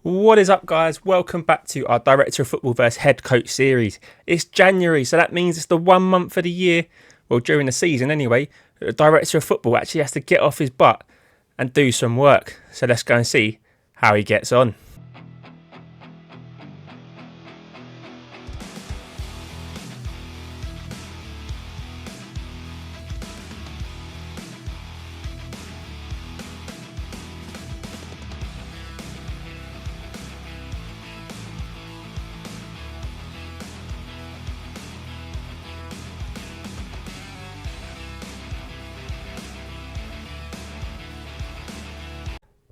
What is up, guys? Welcome back to our Director of Football vs Head Coach series. It's January, so that means it's the 1 month of the year, well, during the season anyway, the Director of Football actually has to get off his butt and do some work. So let's go and see how he gets on.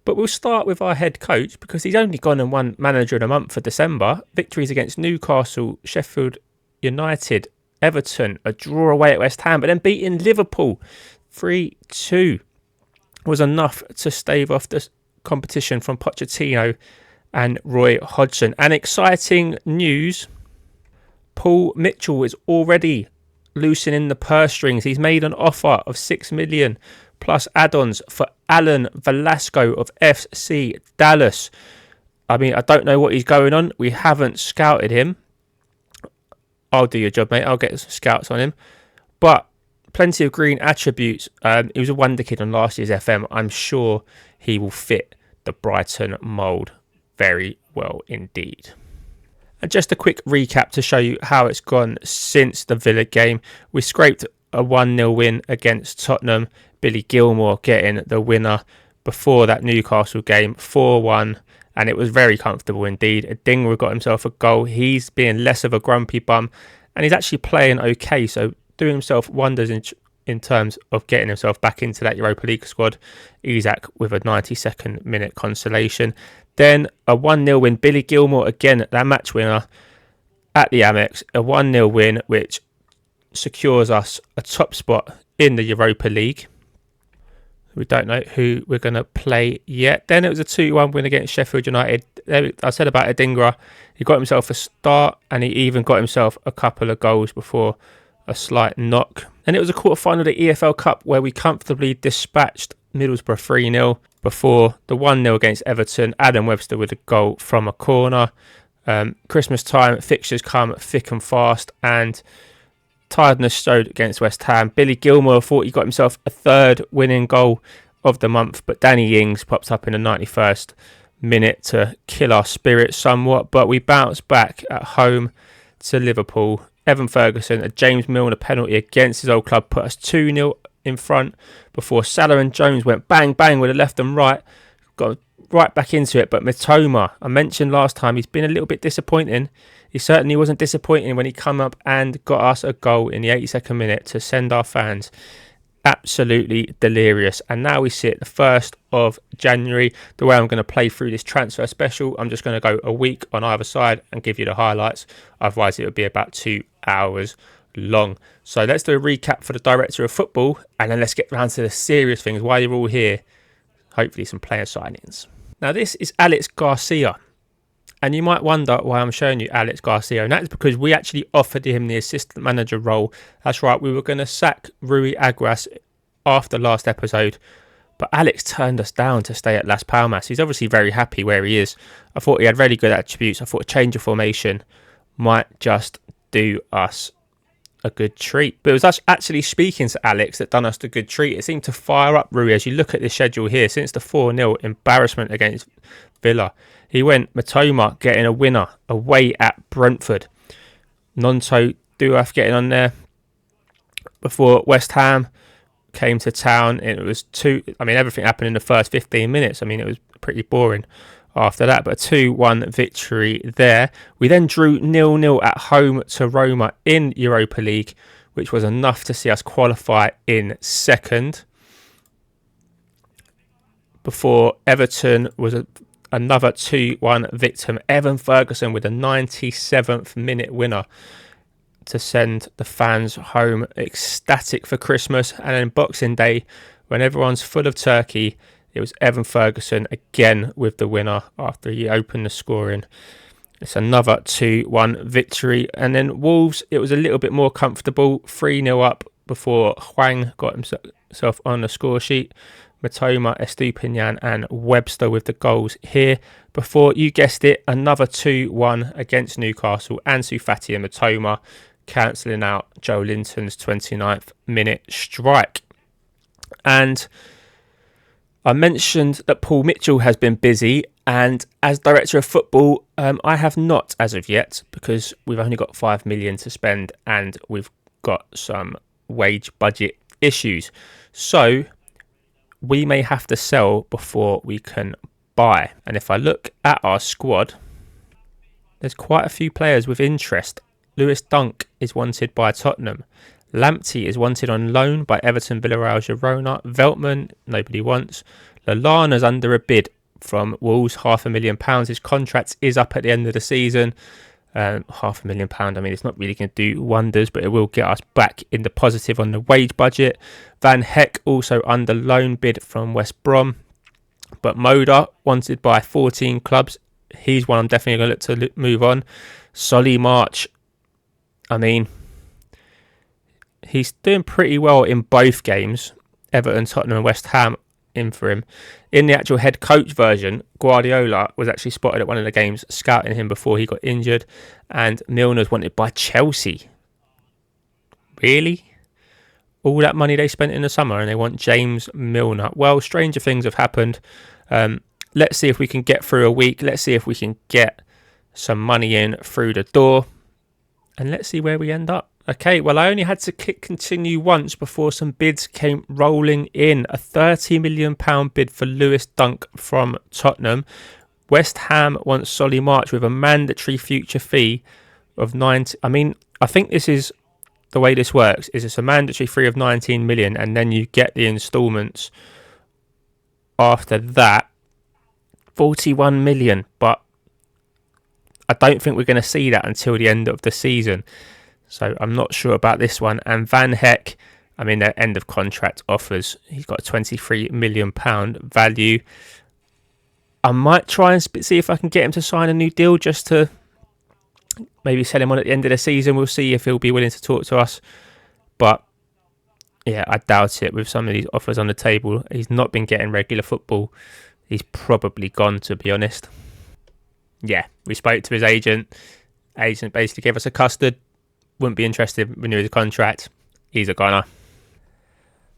But we'll start with our head coach because he's only gone and won Manager of the Month for December. Victories against Newcastle, Sheffield United, Everton, a draw away at West Ham, but then beating Liverpool 3-2 was enough to stave off the competition from Pochettino and Roy Hodgson. And exciting news, Paul Mitchell is already loosening the purse strings. He's made an offer of $6 million plus add-ons for Alan Velasco of FC Dallas. I mean, I don't know what he's going on. We haven't scouted him. I'll do your job, mate. I'll get some scouts on him. But plenty of green attributes. He was a wonder kid on last year's FM. I'm sure he will fit the Brighton mould very well indeed. And just a quick recap to show you how it's gone since the Villa game. We scraped a 1-0 win against Tottenham. Billy Gilmour getting the winner before that Newcastle game, 4-1, and it was very comfortable indeed. Adingra got himself a goal. He's being less of a grumpy bum, and he's actually playing okay, so doing himself wonders in terms of getting himself back into that Europa League squad. Isak with a 92nd minute consolation. Then a 1-0 win. Billy Gilmour again, that match winner at the Amex. A 1-0 win, which secures us a top spot in the Europa League. We don't know who we're going to play yet. Then it was a 2-1 win against Sheffield United. I said about Adingra, he got himself a start and he even got himself a couple of goals before a slight knock. And it was a quarter-final of the EFL Cup where we comfortably dispatched Middlesbrough 3-0 before the 1-0 against Everton. Adam Webster with a goal from a corner. Christmas time, fixtures come thick and fast, and tiredness showed against West Ham. Billy Gilmour thought he got himself a third winning goal of the month, but Danny Ings pops up in the 91st minute to kill our spirits somewhat. But we bounced back at home to Liverpool. Evan Ferguson, a James Milner penalty against his old club, put us 2-0 in front before Salah and Jones went bang bang with the left and right. Got right back into it, but Mitoma, I mentioned last time, he's been a little bit disappointing. He certainly wasn't disappointing when he come up and got us a goal in the 82nd minute to send our fans absolutely delirious. And now we sit the 1st of January. The way I'm going to play through this transfer special, I'm just going to go a week on either side and give you the highlights. Otherwise, it would be about 2 hours long. So let's do a recap for the Director of Football, and then let's get round to the serious things while you're all here. Hopefully some player signings. Now, this is Alex Garcia. And you might wonder why I'm showing you Alex Garcia. And that is because we actually offered him the assistant manager role. That's right, we were going to sack Rui Agras after last episode. But Alex turned us down to stay at Las Palmas. He's obviously very happy where he is. I thought he had really good attributes. I thought a change of formation might just do us a good treat. But it was us actually speaking to Alex that done us the good treat. It seemed to fire up Rui. As you look at the schedule here, since the 4-0 embarrassment against Villa, he went Mitoma getting a winner away at Brentford. Nonto DOF getting on there before West Ham came to town. It was everything happened in the first 15 minutes. I mean, it was pretty boring after that, but a 2-1 victory there. We then drew 0-0 at home to Roma in Europa League, which was enough to see us qualify in second. Before Everton was another 2-1 victim. Evan Ferguson with a 97th minute winner to send the fans home ecstatic for Christmas. And then Boxing Day, when everyone's full of turkey, it was Evan Ferguson again with the winner after he opened the scoring. It's another 2-1 victory. And then Wolves, it was a little bit more comfortable, 3-0 up before Hwang got himself on the score sheet. Matoma, Estupinian and Webster with the goals here. Before, you guessed it, another 2-1 against Newcastle. Ansu Fati and Matoma cancelling out Joe Linton's 29th minute strike. And I mentioned that Paul Mitchell has been busy, and as director of football, I have not as of yet, because we've only got 5 million to spend and we've got some wage budget issues. So we may have to sell before we can buy. And if I look at our squad, there's quite a few players with interest. Lewis Dunk is wanted by Tottenham. Lamptey is wanted on loan by Everton, Villarreal, Girona. Veltman, nobody wants. Lallana's under a bid from Wolves, £500,000. His contract is up at the end of the season. £500,000, I mean, it's not really going to do wonders, but it will get us back in the positive on the wage budget. Van Heck also under loan bid from West Brom. But Moda, wanted by 14 clubs. He's one I'm definitely going to look to move on. Solly March, I mean, he's doing pretty well in both games. Everton, Tottenham and West Ham in for him. In the actual head coach version, Guardiola was actually spotted at one of the games scouting him before he got injured. And Milner's wanted by Chelsea. Really? All that money they spent in the summer and they want James Milner. Well, stranger things have happened. Let's see if we can get through a week. Let's see if we can get some money in through the door. And let's see where we end up. Okay, well, I only had to click continue once before some bids came rolling in. A £30 million bid for Lewis Dunk from Tottenham. West Ham wants Solly March with a mandatory future fee of 90. I mean, I think this is the way this works. Is it's a mandatory fee of 19 million and then you get the instalments after that. 41 million, but I don't think we're going to see that until the end of the season. So I'm not sure about this one. And Van Heck, I mean, their end of contract offers. He's got a £23 million value. I might try and see if I can get him to sign a new deal just to maybe sell him on at the end of the season. We'll see if he'll be willing to talk to us. But yeah, I doubt it with some of these offers on the table. He's not been getting regular football. He's probably gone, to be honest. Yeah, we spoke to his agent. Agent basically gave us a custard. Wouldn't be interested in renewing his contract. He's a goner.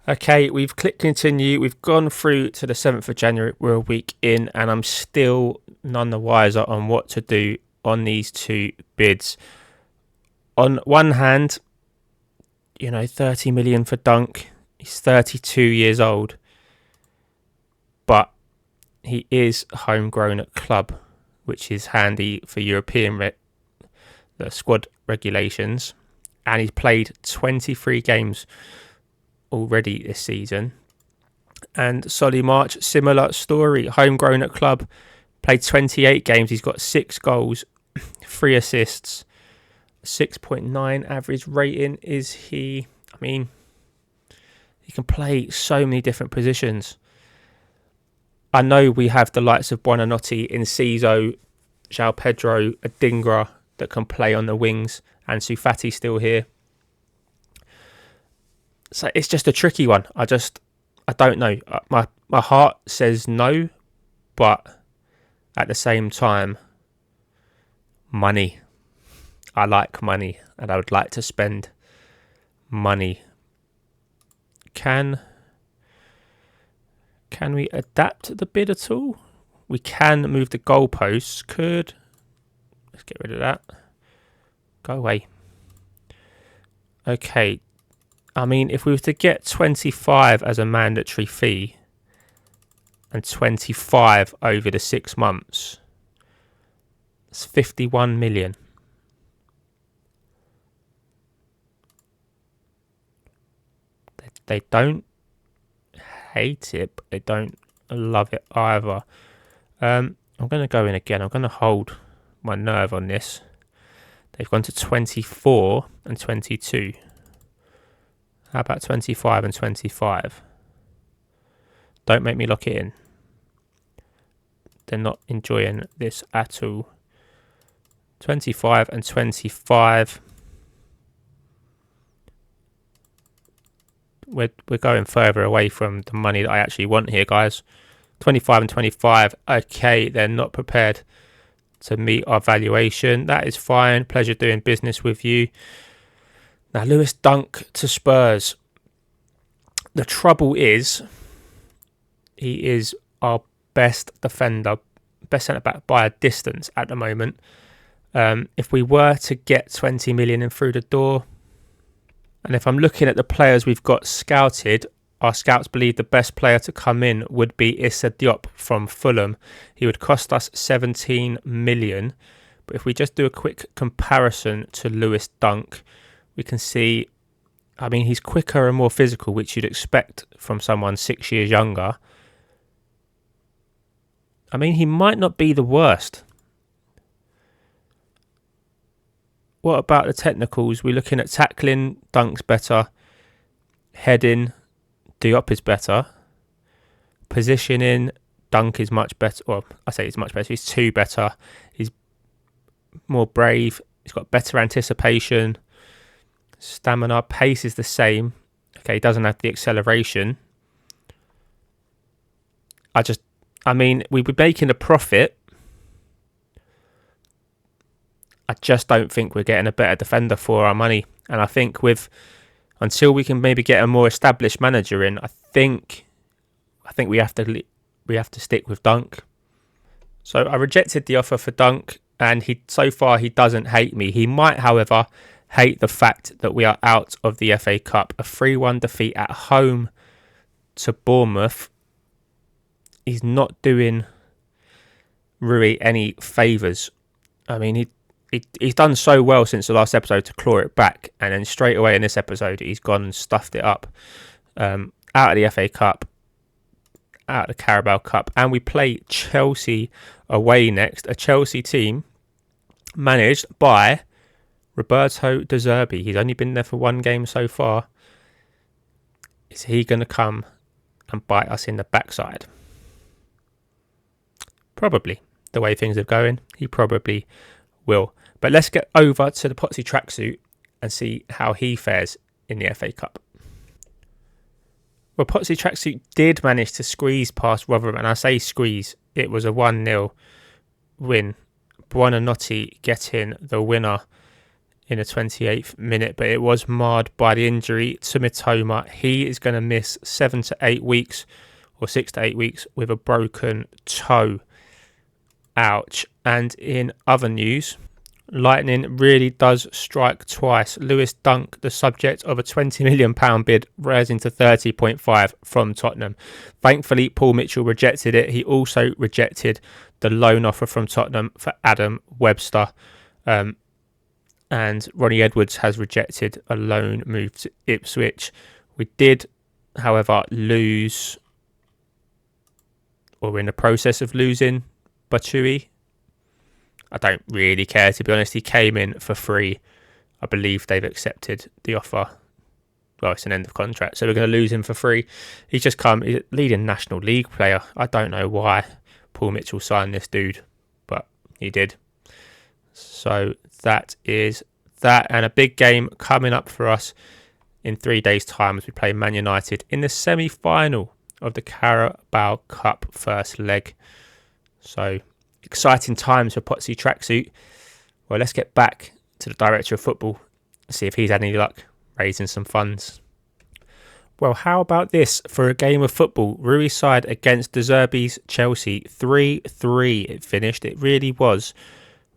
Okay, we've clicked continue. We've gone through to the 7th of January. We're a week in and I'm still none the wiser on what to do on these two bids. On one hand, 30 million for Dunk. He's 32 years old. But he is homegrown at club, which is handy for European the squad regulations. And he's played 23 games already this season. And Solly March, similar story, homegrown at club, played 28 games. He's got 6 goals, 3 assists, 6.9 average rating. Is he? I mean, he can play so many different positions. I know we have the likes of Buonanotte, Enciso, João Pedro, Adingra that can play on the wings, and Sufati still here. So it's just a tricky one. I don't know. My heart says no, but at the same time, money. I like money, and I would like to spend money. Can we adapt the bid at all? We can move the goalposts. Let's get rid of that. Go away. Okay. I mean, if we were to get 25 as a mandatory fee and 25 over the 6 months, it's 51 million. They don't hate it, but they don't love it either. I'm going to go in again. I'm going to hold my nerve on this. They've gone to 24 and 22. How about 25 and 25? Don't make me lock it in. They're not enjoying this at all. 25 and 25. we're going further away from the money that I actually want here, guys. 25 and 25. Okay, they're not prepared to meet our valuation. That is fine. Pleasure doing business with you. Now, Lewis Dunk to Spurs. The trouble is, he is our best defender, best centre-back by a distance at the moment. If we were to get 20 million in through the door, and if I'm looking at the players we've got scouted, our scouts believe the best player to come in would be Issa Diop from Fulham. He would cost us 17 million. But if we just do a quick comparison to Lewis Dunk, we can see, I mean, he's quicker and more physical, which you'd expect from someone 6 years younger. I mean, he might not be the worst. What about the technicals? We're looking at tackling, Dunk's better. Heading, Diop is better. Positioning, Dunk is much better. Well, I say he's much better. He's 2 better. He's more brave. He's got better anticipation. Stamina, pace is the same. Okay, he doesn't have the acceleration. I mean, we'd be making a profit. I just don't think we're getting a better defender for our money. And I think until we can maybe get a more established manager in, I think we have to stick with Dunk. So I rejected the offer for Dunk, and so far he doesn't hate me. He might, however, hate the fact that we are out of the FA Cup. A 3-1 defeat at home to Bournemouth. He's not doing Rui any favours. I mean, he's done so well since the last episode to claw it back, and then straight away in this episode he's gone and stuffed it up. Out of the FA Cup, out of the Carabao Cup, and we play Chelsea away next. A Chelsea team managed by Roberto De Zerbi. He's only been there for 1 game so far. Is he going to come and bite us in the backside? Probably. The way things are going, he probably will. But let's get over to the Potsy tracksuit and see how he fares in the FA Cup. Well, Potsy tracksuit did manage to squeeze past Rotherham, and I say squeeze, it was a 1-0 win. Buonanotte getting the winner in the 28th minute, but it was marred by the injury to Mitoma. He is going to miss 7 to 8 weeks, or 6 to 8 weeks, with a broken toe. Ouch. And in other news, lightning really does strike twice. Lewis Dunk, the subject of a £20 million bid, rising to 30.5 from Tottenham. Thankfully, Paul Mitchell rejected it. He also rejected the loan offer from Tottenham for Adam Webster. And Ronnie Edwards has rejected a loan move to Ipswich. We did, however, lose, or we're in the process of losing, Batshuayi. I don't really care, to be honest. He came in for free. I believe they've accepted the offer. Well, it's an end of contract, so we're going to lose him for free. He's just come, he's a leading National League player. I don't know why Paul Mitchell signed this dude, but he did. So that is that, and a big game coming up for us in 3 days' time as we play Man United in the semi-final of the Carabao Cup first leg. So exciting times for Potsy tracksuit. Well, let's get back to the director of football and see if he's had any luck raising some funds. Well, how about this for a game of football? Rui's side against De Zerbi's Chelsea. 3-3 it finished. It really was.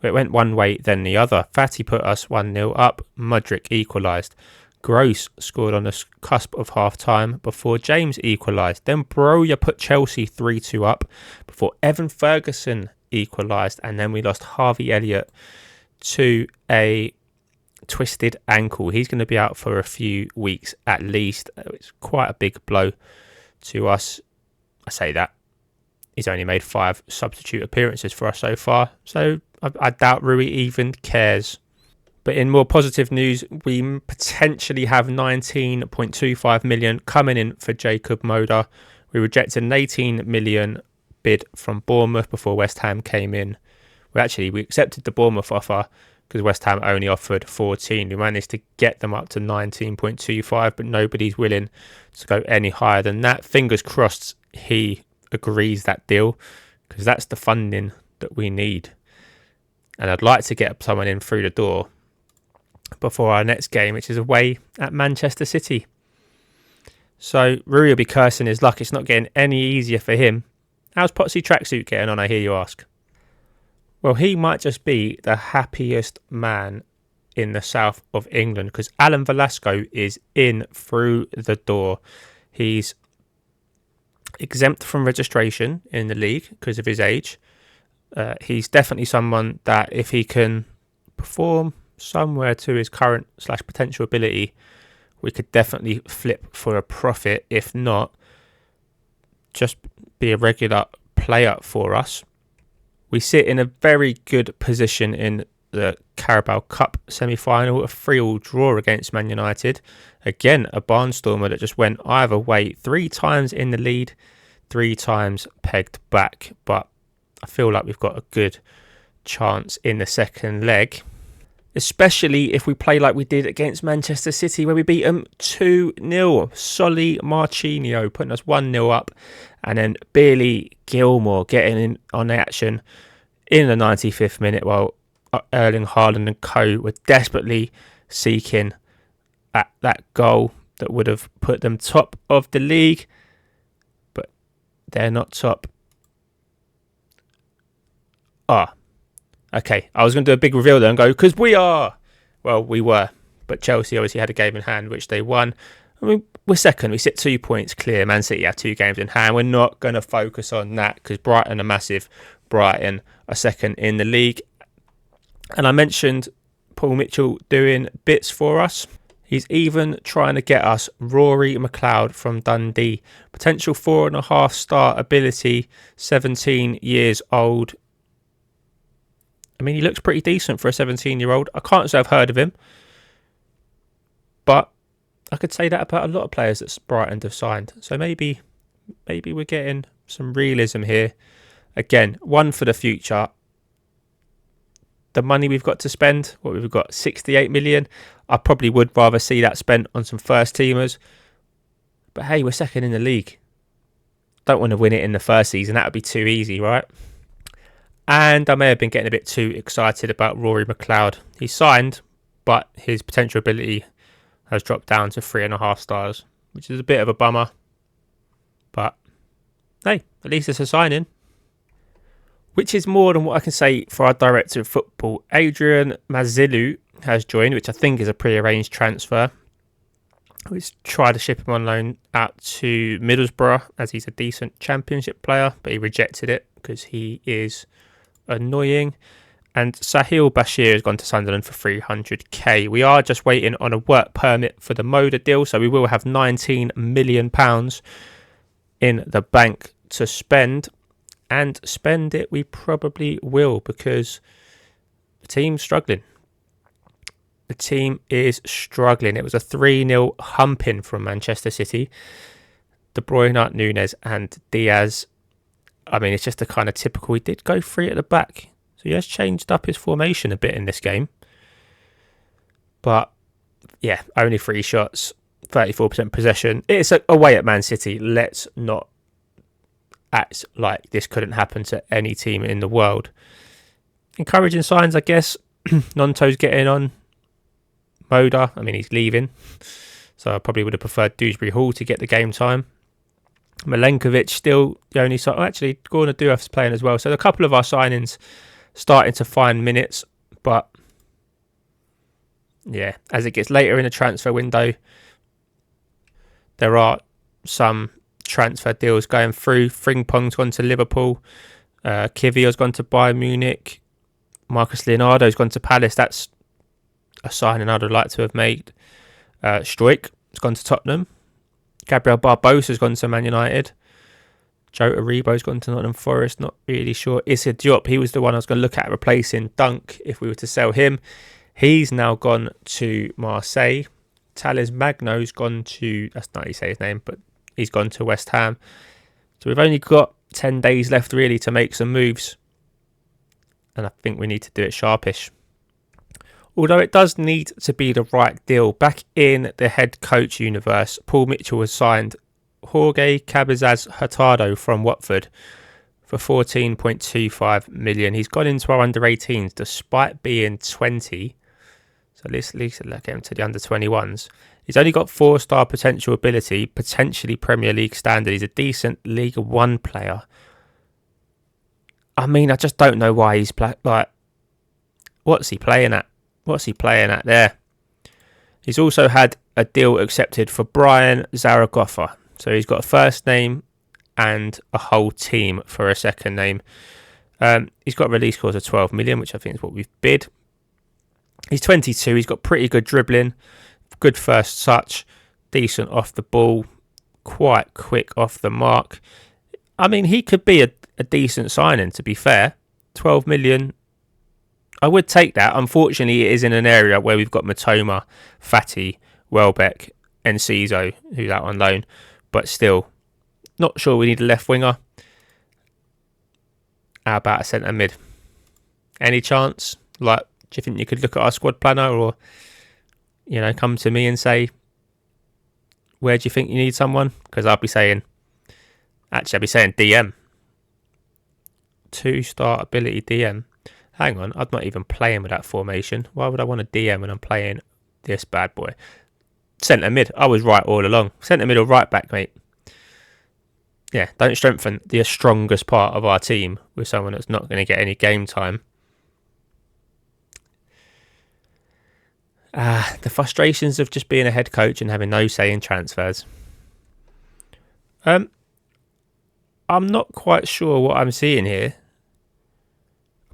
It went one way, then the other. Fatty put us 1-0 up. Mudryk equalised. Gross scored on the cusp of half-time before James equalised. Then Broja put Chelsea 3-2 up before Evan Ferguson equalised. And then we lost Harvey Elliott to a twisted ankle. He's going to be out for a few weeks at least. It's quite a big blow to us. I say that. He's only made 5 substitute appearances for us so far. So I doubt Rui even cares. But in more positive news, we potentially have 19.25 million coming in for Jacob Moda. We rejected an 18 million bid from Bournemouth before West Ham came in. We accepted the Bournemouth offer because West Ham only offered 14. We managed to get them up to 19.25, but nobody's willing to go any higher than that. Fingers crossed he agrees that deal, because that's the funding that we need. And I'd like to get someone in through the door before our next game, which is away at Manchester City. So Rui will be cursing his luck. It's not getting any easier for him. How's Potsy Tracksuit getting on, I hear you ask? Well, he might just be the happiest man in the south of England, because Alan Velasco is in through the door. He's exempt from registration in the league because of his age. He's definitely someone that if he can perform somewhere to his current / potential ability, we could definitely flip for a profit. If not, just be a regular player for us. We sit in a very good position in the Carabao Cup semi-final, a 3-3 draw against Man United. Again, a barnstormer that just went either way, 3 times in the lead, 3 times pegged back. But I feel like we've got a good chance in the second leg, especially if we play like we did against Manchester City, where we beat them 2-0. Solly Marchinio putting us 1-0 up, and then Billy Gilmore getting in on the action in the 95th minute, while Erling Haaland and co were desperately seeking that goal that would have put them top of the league, but they're not top. Okay, I was going to do a big reveal there and go, because we are. Well, we were, but Chelsea obviously had a game in hand, which they won. I mean, we're second. We sit 2 points clear. Man City have 2 games in hand. We're not going to focus on that, because Brighton are massive. Brighton are second in the league. And I mentioned Paul Mitchell doing bits for us. He's even trying to get us Rory McLeod from Dundee. Potential 4.5 star ability, 17 years old. I mean, he looks pretty decent for a 17-year-old. I can't say I've heard of him, but I could say that about a lot of players that Brighton have signed. So maybe we're getting some realism here. Again, one for the future. The money we've got to spend, what we've got, 68 million. I probably would rather see that spent on some first teamers. But hey, we're second in the league. Don't want to win it in the first season. That would be too easy, right? And I may have been getting a bit too excited about Rory McLeod. He signed, but his potential ability has dropped down to 3.5 stars, which is a bit of a bummer. But hey, at least it's a signing. Which is more than what I can say for our director of football. Adrian Mazilu has joined, which I think is a pre-arranged transfer. We tried to ship him on loan out to Middlesbrough, as he's a decent championship player, but he rejected it because he is annoying. And Sahil Bashir has gone to Sunderland for 300k. We are just waiting on a work permit for the Moda deal, so we will have £19 million in the bank to spend. And spend it we probably will, because the team's struggling. The team is struggling. It was a 3-0 humping from Manchester City. De Bruyne, Nunes and Diaz. I mean, it's just the kind of typical. He did go 3 at the back. So he has changed up his formation a bit in this game. But yeah, only 3 shots, 34% possession. It's away at Man City. Let's not act like this couldn't happen to any team in the world. Encouraging signs, I guess. Nonto's getting on. Moda, I mean, he's leaving. So I probably would have preferred Dewsbury Hall to get the game time. Milenkovic still the only side. Actually, Gordon DOF's playing as well. So a couple of our signings starting to find minutes. But yeah, as it gets later in the transfer window, there are some transfer deals going through. Frimpong's gone to Liverpool. Kivio's gone to Bayern Munich. Marcus Leonardo's gone to Palace. That's a signing I'd like to have made. Struijk has gone to Tottenham. Gabriel Barbosa's gone to Man United. Joe Aribo's gone to Nottingham Forest. Not really sure. Issa Diop, he was the one I was going to look at replacing Dunk if we were to sell him. He's now gone to Marseille. Thales Magno's gone to, that's not how you say his name, but he's gone to West Ham. So we've only got 10 days left really to make some moves. And I think we need to do it sharpish. Although it does need to be the right deal. Back in the head coach universe, Paul Mitchell has signed Jorge Cabezas Hurtado from Watford for 14.25 million. He's gone into our under 18s despite being 20. So let's look him to the under 21s. He's only got 4-star potential ability, potentially Premier League standard. He's a decent League One player. I mean, I just don't know why he's what's he playing at? What's he playing at there? He's also had a deal accepted for Brian Zaragoza. So he's got a first name and a whole team for a second name. He's got a release clause of 12 million, which I think is what we've bid. He's 22. He's got pretty good dribbling, good first touch, decent off the ball, quite quick off the mark. I mean, he could be a decent signing, to be fair. 12 million. I would take that. Unfortunately, it is in an area where we've got Matoma, Fati, Welbeck, and Ciso, who's out on loan. But still, not sure we need a left winger. How about a centre mid? Any chance? Do you think you could look at our squad planner or, come to me and say, where do you think you need someone? Because I'll be saying DM. 2-star ability DM. Hang on, I'm not even playing with that formation. Why would I want a DM when I'm playing this bad boy? Centre mid. I was right all along. Centre mid or right back, mate. Yeah, don't strengthen the strongest part of our team with someone that's not going to get any game time. The frustrations of just being a head coach and having no say in transfers. I'm not quite sure what I'm seeing here.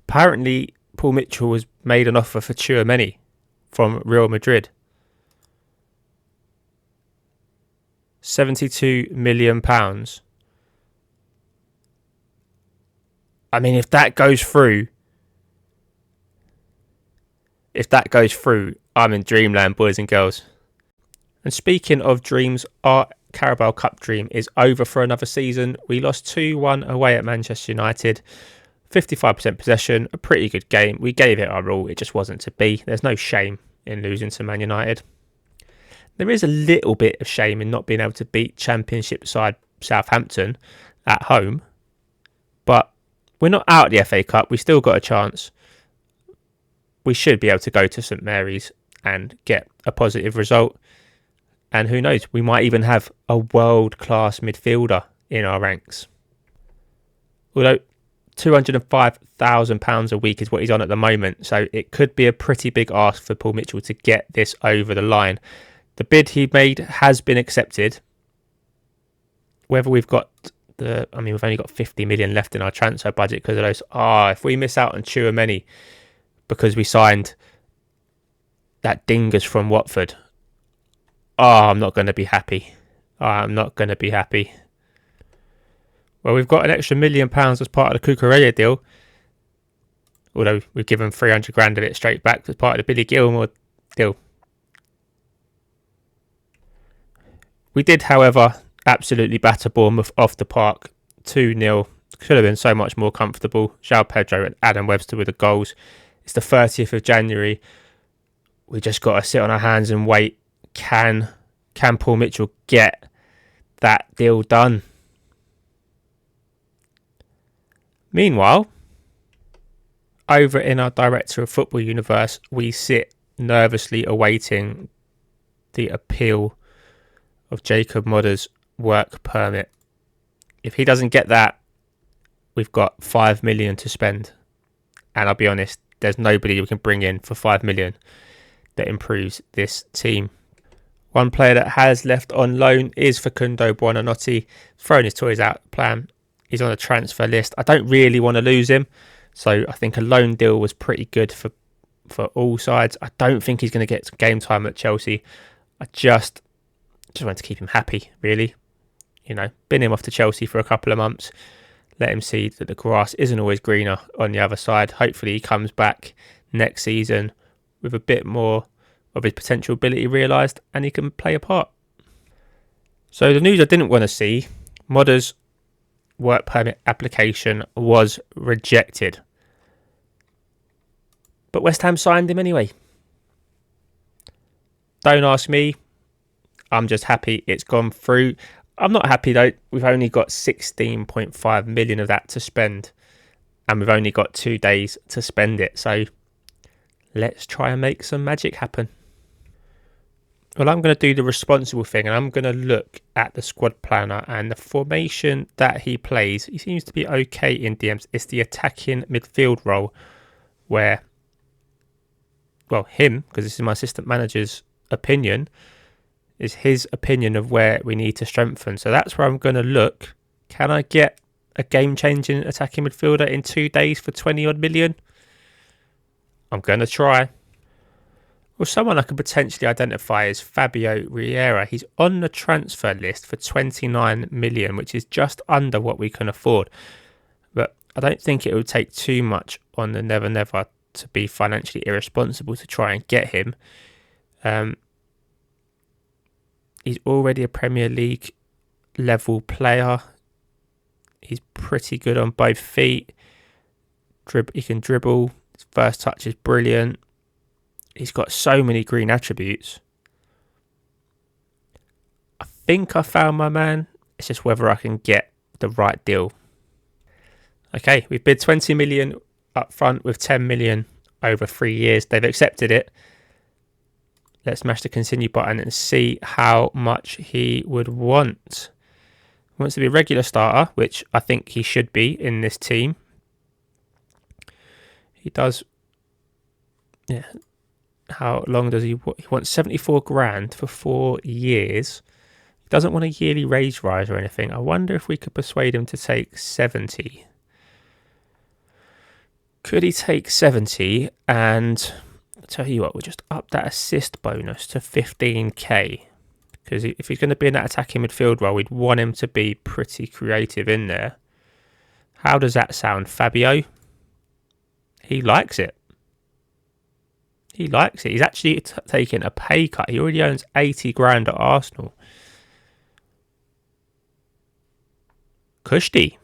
Apparently, Paul Mitchell has made an offer for Tchouaméni from Real Madrid. £72 million. I mean, if that goes through, I'm in dreamland, boys and girls. And speaking of dreams, our Carabao Cup dream is over for another season. We lost 2-1 away at Manchester United. 55% possession, a pretty good game. We gave it our all, it just wasn't to be. There's no shame in losing to Man United. There is a little bit of shame in not being able to beat Championship side Southampton at home. But we're not out of the FA Cup, we still got a chance. We should be able to go to St Mary's and get a positive result. And who knows, we might even have a world-class midfielder in our ranks. Although £205,000 a week is what he's on at the moment, so it could be a pretty big ask for Paul Mitchell to get this over the line. The bid he made has been accepted. Whether we've got we've only got 50 million left in our transfer budget because of those. If we miss out on Tchouaméni because we signed that dingus from Watford, I'm not going to be happy. Well, we've got an extra £1 million as part of the Cucurella deal. Although we've given 300 grand of it straight back as part of the Billy Gilmore deal. We did, however, absolutely batter Bournemouth off the park. 2-0. Could have been so much more comfortable. João Pedro and Adam Webster with the goals. It's the 30th of January. We just got to sit on our hands and wait. Can Paul Mitchell get that deal done? Meanwhile, over in our Director of Football universe, we sit nervously awaiting the appeal of Jacob Modder's work permit. If he doesn't get that, we've got 5 million to spend. And I'll be honest, there's nobody we can bring in for 5 million that improves this team. One player that has left on loan is Facundo Buonanotte. Throwing his toys out the plan. He's on a transfer list. I don't really want to lose him. So I think a loan deal was pretty good for all sides. I don't think he's going to get game time at Chelsea. I just want to keep him happy, really. Bin him off to Chelsea for a couple of months. Let him see that the grass isn't always greener on the other side. Hopefully he comes back next season with a bit more of his potential ability realised and he can play a part. So the news I didn't want to see, Modder's work permit application was rejected. But West Ham signed him anyway. Don't ask me. I'm just happy it's gone through. I'm not happy though. We've only got 16.5 million of that to spend, and we've only got 2 days to spend it. So let's try and make some magic happen. Well, I'm going to do the responsible thing, and I'm going to look at the squad planner and the formation that he plays. He seems to be okay in DMs. It's the attacking midfield role where, well, him, because this is my assistant manager's opinion, is his opinion of where we need to strengthen. So that's where I'm going to look. Can I get a game-changing attacking midfielder in 2 days for 20 odd million? I'm going to try. Well, someone I could potentially identify is Fabio Vieira. He's on the transfer list for 29 million, which is just under what we can afford. But I don't think it would take too much on the Never Never to be financially irresponsible to try and get him. He's already a Premier League level player. He's pretty good on both feet. He can dribble. His first touch is brilliant. He's got so many green attributes. I think I found my man. It's just whether I can get the right deal. Okay, we bid 20 million up front with 10 million over 3 years. They've accepted it. Let's smash the continue button and see how much he would want. He wants to be a regular starter, which I think he should be in this team. He does. Yeah. How long does he want? He wants 74 grand for 4 years. He doesn't want a yearly rise or anything. I wonder if we could persuade him to take 70. Could he take 70? And I'll tell you what, we'll just up that assist bonus to 15k. Because if he's going to be in that attacking midfield role, we'd want him to be pretty creative in there. How does that sound, Fabio? He likes it. He likes it. He's actually taking a pay cut. He already owns 80 grand at Arsenal. Kushti.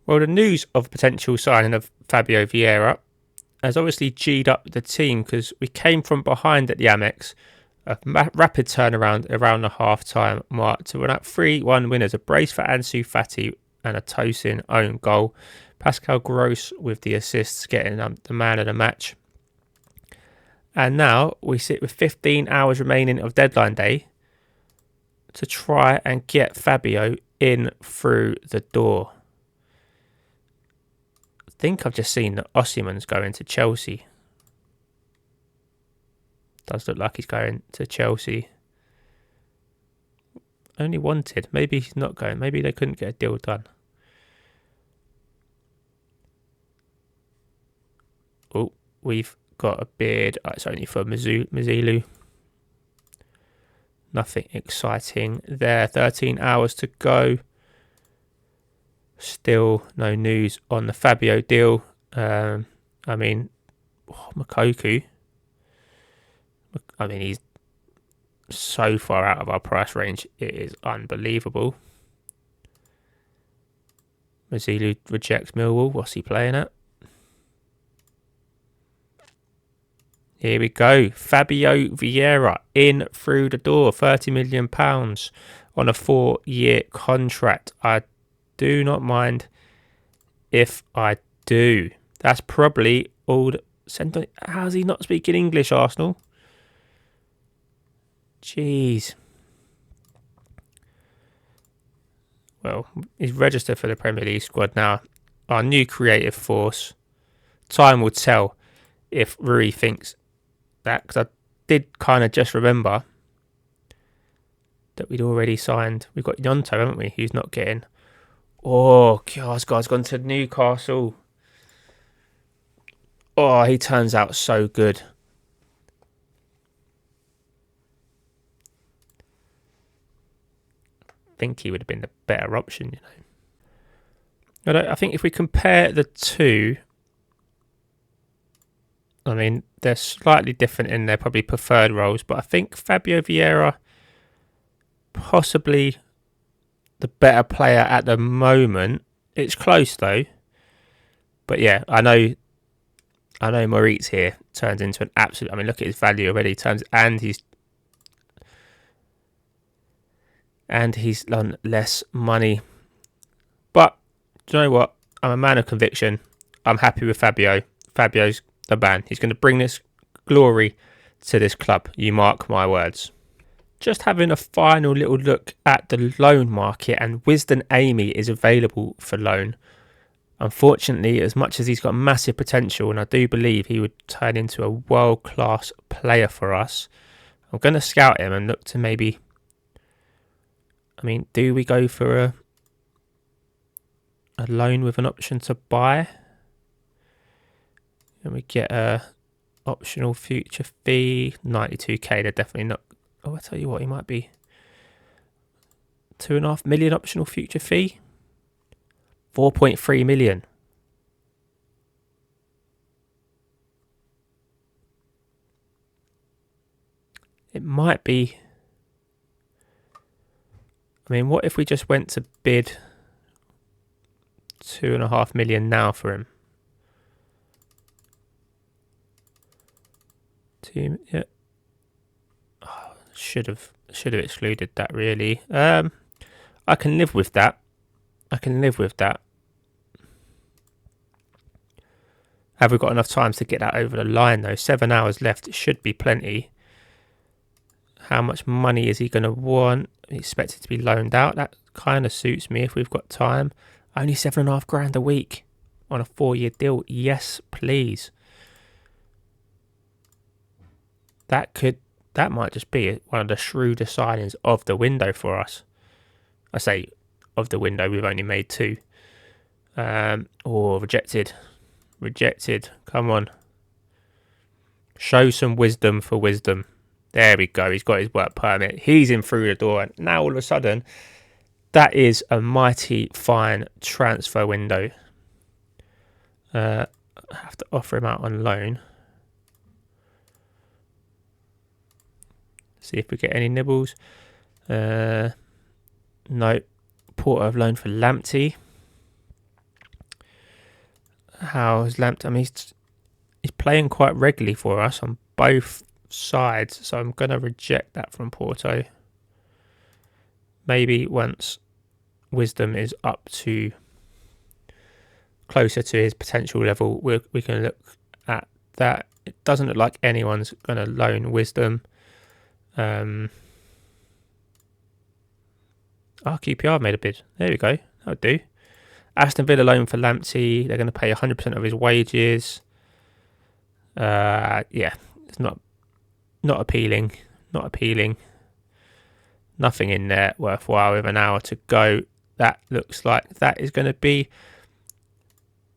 Well, the news of potential signing of Fabio Vieira has obviously G'd up the team because we came from behind at the Amex. A rapid turnaround around the half-time mark to win out 3-1 winners. A brace for Ansu Fati and a Tosin own goal. Pascal Gross with the assists getting the man of the match. And now we sit with 15 hours remaining of deadline day to try and get Fabio in through the door. I think I've just seen that Osimhen's going to Chelsea. Does look like he's going to Chelsea. Only wanted. Maybe he's not going. Maybe they couldn't get a deal done. Oh, we've got a bid. It's only for Mizilu. Nothing exciting there. 13 hours to go. Still no news on the Fabio deal. Mokoku. He's so far out of our price range. It is unbelievable. Mizilu rejects Millwall. What's he playing at? Here we go. Fabio Vieira in through the door. £30 million on a 4-year contract. I do not mind if I do. That's probably all. How's he not speaking English, Arsenal? Jeez. Well, he's registered for the Premier League squad now. Our new creative force. Time will tell if Rui thinks that, because I did kind of just remember that we'd already signed. We've got Yonto, haven't we? Who's not getting. Oh, God, this guy's gone to Newcastle. Oh, he turns out so good. I think he would have been the better option, you know. I think if we compare the two, they're slightly different in their probably preferred roles, but I think Fabio Vieira possibly the better player at the moment. It's close though. But yeah, I know I know Moritz here turns into an absolute... I mean, look at his value already. And he's done less money. But, do you know what? I'm a man of conviction. I'm happy with Fabio. Fabio's the man. He's going to bring this glory to this club. You mark my words. Just having a final little look at the loan market, and Wisdom Amy is available for loan. Unfortunately, as much as he's got massive potential, and I do believe he would turn into a world-class player for us, I'm going to scout him and look to maybe... I mean, do we go for a loan with an option to buy? And we get a optional future fee, 92k. They're definitely not... Oh, I tell you what, he might be 2.5 million optional future fee. 4.3 million. It might be... I mean, what if we just went to bid 2.5 million now for him? Yeah. Oh, should have excluded that, really. I can live with that. Have we got enough time to get that over the line, though? 7 hours left. It should be plenty. How much money is he going to want? Expected to be loaned out. That kind of suits me if we've got time. Only 7.5 grand a week on a 4-year deal. Yes, please. That might just be one of the shrewdest signings of the window for us. I say of the window, we've only made 2. Rejected. Come on. Show some wisdom for wisdom. There we go. He's got his work permit. He's in through the door. And now all of a sudden, that is a mighty fine transfer window. I have to offer him out on loan. See if we get any nibbles. No. Porter of loan for Lamptey. How's Lamptey? I mean, he's playing quite regularly for us on both sides, so I'm going to reject that from Porto. Maybe once Wisdom is up to closer to his potential level, we can look at that. It doesn't look like anyone's going to loan Wisdom. QPR made a bid. There we go. That'll do. Aston Villa loan for Lamptey. They're going to pay 100% of his wages. Yeah, it's not appealing. Nothing in there worthwhile with an hour to go. That looks like that is going to be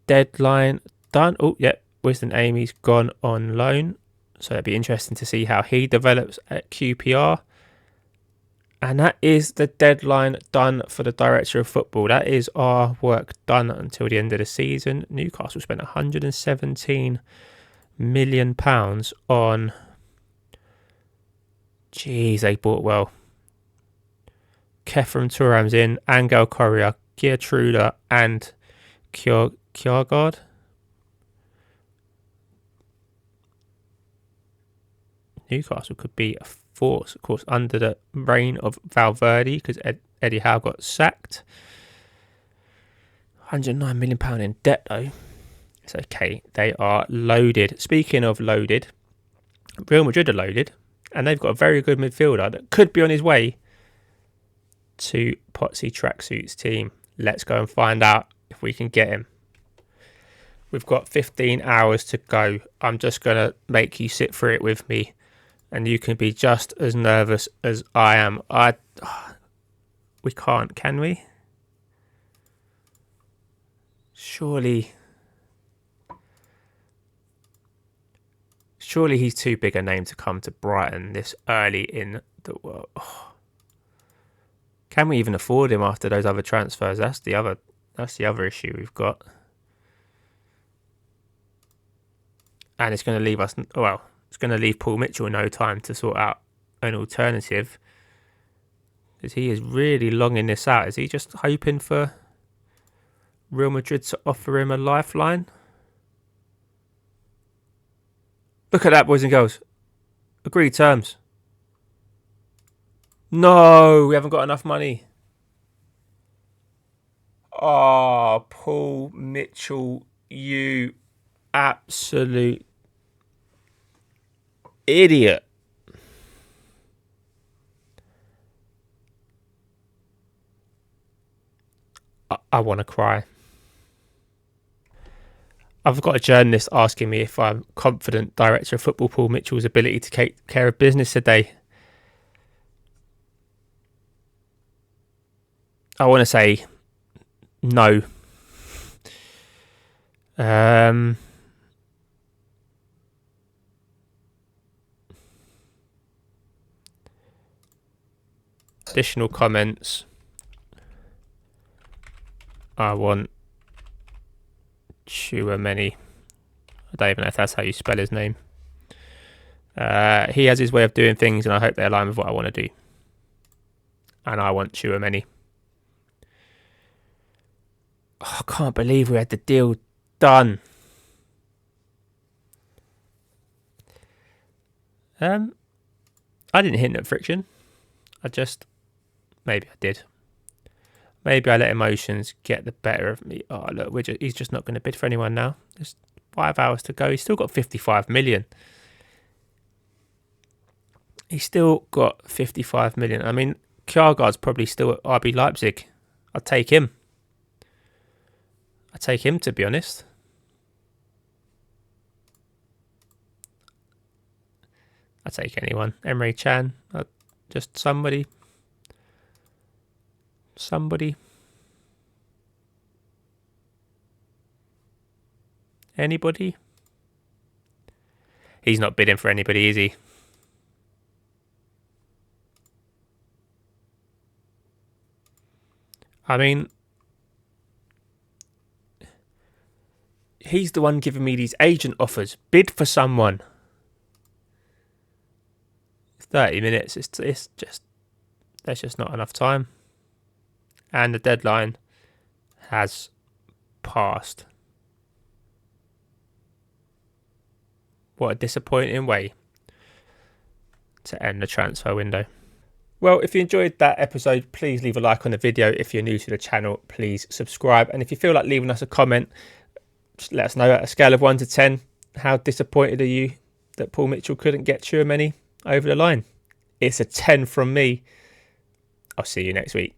deadline done. Oh, yeah. Wisdom Amy's gone on loan. So it'd be interesting to see how he develops at QPR. And that is the deadline done for the director of football. That is our work done until the end of the season. Newcastle spent £117 million on... Jeez, they bought well. Kefram Turam's in, Angel Correa, Geertruida and Kjærgaard. Newcastle could be a force, of course, under the reign of Valverde, because Eddie Howe got sacked. £109 million in debt, though. It's okay. They are loaded. Speaking of loaded, Real Madrid are loaded, and they've got a very good midfielder that could be on his way to Potsy Tracksuit's team. Let's go and find out if we can get him. We've got 15 hours to go. I'm just going to make you sit through it with me, and you can be just as nervous as I am. We can't, can we? Surely he's too big a name to come to Brighton this early in the world. Oh. Can we even afford him after those other transfers? That's the other issue we've got. And it's going to leave us... Well, it's going to leave Paul Mitchell no time to sort out an alternative. Because he is really longing this out. Is he just hoping for Real Madrid to offer him a lifeline? Look at that, boys and girls. Agreed terms. No, we haven't got enough money. Oh, Paul Mitchell, you absolute idiot. I want to cry. I've got a journalist asking me if I'm confident Director of Football Paul Mitchell's ability to take care of business today. I want to say no. Additional comments. I want Chouameni. I don't even know if that's how you spell his name. He has his way of doing things, and I hope they align with what I want to do. And I want Chouameni. Oh, I can't believe we had the deal done. I didn't hint at friction. Maybe I did. Maybe I let emotions get the better of me. Oh, look, he's just not going to bid for anyone now. There's 5 hours to go. He's still got 55 million. He's still got 55 million. I mean, Kjaergaard's probably still at RB Leipzig. I'd take him. I'd take him, to be honest. I'd take anyone. Emre Can. Just somebody. Anybody? He's not bidding for anybody, is he? I mean, he's the one giving me these agent offers. Bid for someone. 30 minutes. There's just not enough time. And the deadline has passed. What a disappointing way to end the transfer window. Well, if you enjoyed that episode, please leave a like on the video. If you're new to the channel, please subscribe. And if you feel like leaving us a comment, just let us know at a scale of 1 to 10, how disappointed are you that Paul Mitchell couldn't get Chouameni over the line? It's a 10 from me. I'll see you next week.